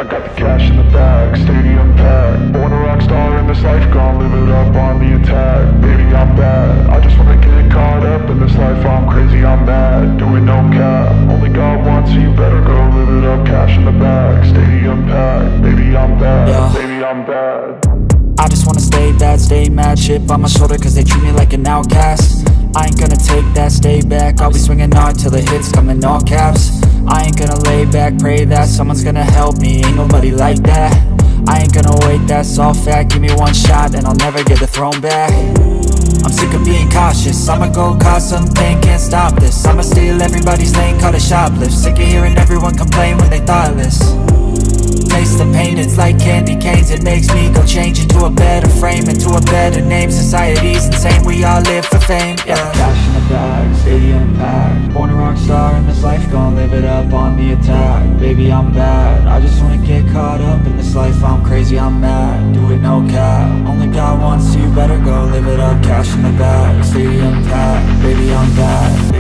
I got the cash in the bag, stadium packed. Born a rock star in this life, gon' live it up on the attack. Baby, I'm bad, I just wanna get caught up in this life. I'm crazy, I'm mad, doing no cap. Only God wants, so you better go live it up. Cash in the bag, stadium packed. Baby, I'm bad, yeah. Baby, I'm bad. I just wanna stay bad, stay mad. Chip on my shoulder cause they treat me like an outcast. I ain't gonna take that, stay back. I'll be swinging hard till the hits come in all caps. I ain't gonna lay back, pray that someone's gonna help me. Ain't nobody like that. I ain't gonna wait, that's all fact. Give me one shot and I'll never get the throne back. I'm sick of being cautious, I'ma go cause something, can't stop this. I'ma steal everybody's lane, call it shoplift. Sick of hearing everyone complain when they thoughtless. Taste the pain, it's like candy canes. It makes me go change into a better frame, into a better name. Society's insane, we all live for fame, yeah. Cash in the bag, stadium packed. Born a rock star in this life, gon' live it up on the attack. Baby, I'm bad, I just wanna get caught up in this life. I'm crazy, I'm mad, do it no cap. Only God wants, so you better go live it up. Cash in the bag, stadium packed. Baby, I'm bad.